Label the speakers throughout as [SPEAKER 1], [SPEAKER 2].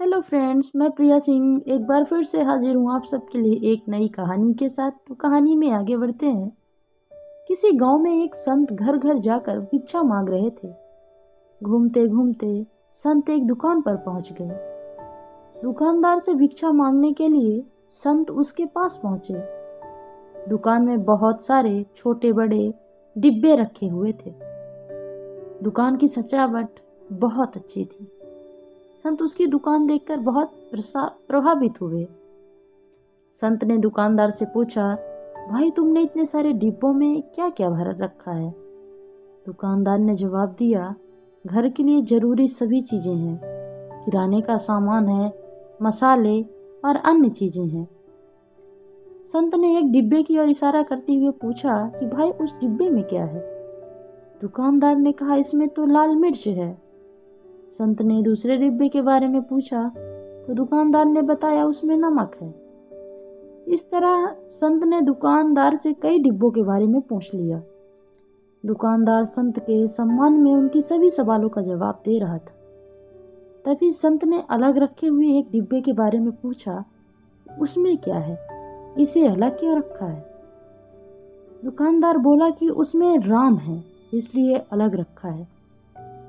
[SPEAKER 1] Hello friends, मैं प्रिया सिंह एक बार फिर से हाजिर हूँ आप सबके लिए एक नई कहानी के साथ। तो कहानी में आगे बढ़ते हैं। किसी गांव में एक संत घर घर जाकर भिक्षा मांग रहे थे। घूमते घूमते संत एक दुकान पर पहुंच गए। दुकानदार से भिक्षा मांगने के लिए संत उसके पास पहुंचे। दुकान में बहुत सारे छोटे बड़े डिब्बे रखे हुए थे। दुकान की सजावट बहुत अच्छी थी। संत उसकी दुकान देखकर बहुत प्रभावित हुए। संत ने दुकानदार से पूछा, भाई तुमने इतने सारे डिब्बों में क्या क्या भर रखा है? दुकानदार ने जवाब दिया, घर के लिए जरूरी सभी चीजें हैं, किराने का सामान है, मसाले और अन्य चीजें हैं। संत ने एक डिब्बे की ओर इशारा करते हुए पूछा कि भाई उस डिब्बे में क्या है? दुकानदार ने कहा, इसमें तो लाल मिर्च है। संत ने दूसरे डिब्बे के बारे में पूछा तो दुकानदार ने बताया उसमें नमक है। इस तरह संत ने दुकानदार से कई डिब्बों के बारे में पूछ लिया। दुकानदार संत के सम्मान में उनकी सभी सवालों का जवाब दे रहा था। तभी संत ने अलग रखे हुए एक डिब्बे के बारे में पूछा, उसमें क्या है, इसे अलग क्यों रखा है? दुकानदार बोला कि उसमें राम है, इसलिए अलग रखा है।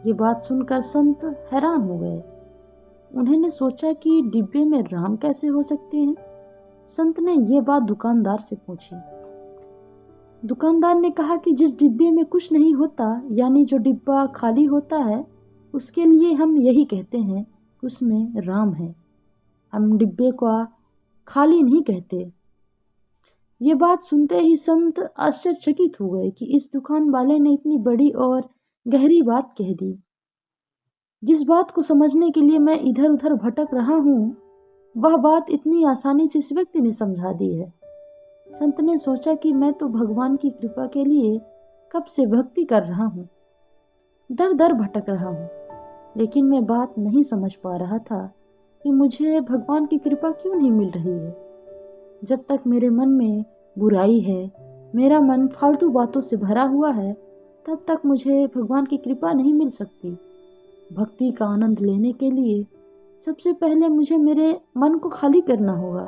[SPEAKER 1] ये बात सुनकर संत हैरान हो गए। उन्होंने सोचा कि डिब्बे में राम कैसे हो सकते हैं। संत ने यह बात दुकानदार से पूछी। दुकानदार ने कहा कि जिस डिब्बे में कुछ नहीं होता, यानी जो डिब्बा खाली होता है, उसके लिए हम यही कहते हैं कि उसमें राम है। हम डिब्बे को खाली नहीं कहते। ये बात सुनते ही संत आश्चर्यचकित हो गए कि इस दुकान वाले ने इतनी बड़ी और गहरी बात कह दी। जिस बात को समझने के लिए मैं इधर उधर भटक रहा हूँ, वह बात इतनी आसानी से इस व्यक्ति ने समझा दी है। संत ने सोचा कि मैं तो भगवान की कृपा के लिए कब से भक्ति कर रहा हूँ, दर दर भटक रहा हूँ, लेकिन मैं बात नहीं समझ पा रहा था कि मुझे भगवान की कृपा क्यों नहीं मिल रही है। जब तक मेरे मन में बुराई है, मेरा मन फालतू बातों से भरा हुआ है, तब तक मुझे भगवान की कृपा नहीं मिल सकती। भक्ति का आनंद लेने के लिए सबसे पहले मुझे मेरे मन को खाली करना होगा,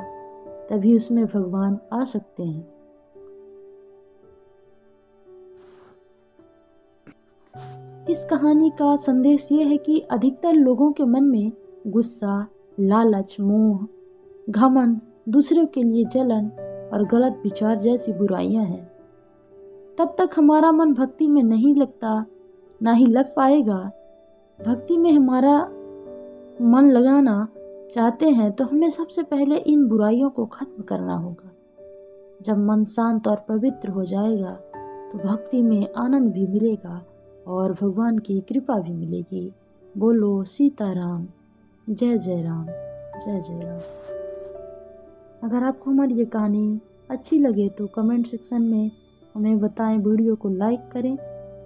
[SPEAKER 1] तभी उसमें भगवान आ सकते हैं। इस कहानी का संदेश ये है कि अधिकतर लोगों के मन में गुस्सा, लालच, मोह, घमंड, दूसरों के लिए जलन और गलत विचार जैसी बुराइयां हैं। तब तक हमारा मन भक्ति में नहीं लगता, ना ही लग पाएगा। भक्ति में हमारा मन लगाना चाहते हैं तो हमें सबसे पहले इन बुराइयों को खत्म करना होगा। जब मन शांत और पवित्र हो जाएगा तो भक्ति में आनंद भी मिलेगा और भगवान की कृपा भी मिलेगी। बोलो सीताराम, जय जय राम, जय जय राम। अगर आपको हमारी ये कहानी अच्छी लगे तो कमेंट सेक्शन में हमें बताएं। वीडियो को लाइक करें,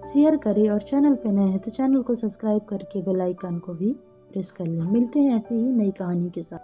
[SPEAKER 1] शेयर करें और चैनल पे नए हैं तो चैनल को सब्सक्राइब करके बेल आइकन को भी प्रेस कर लें। मिलते हैं ऐसी ही नई कहानी के साथ।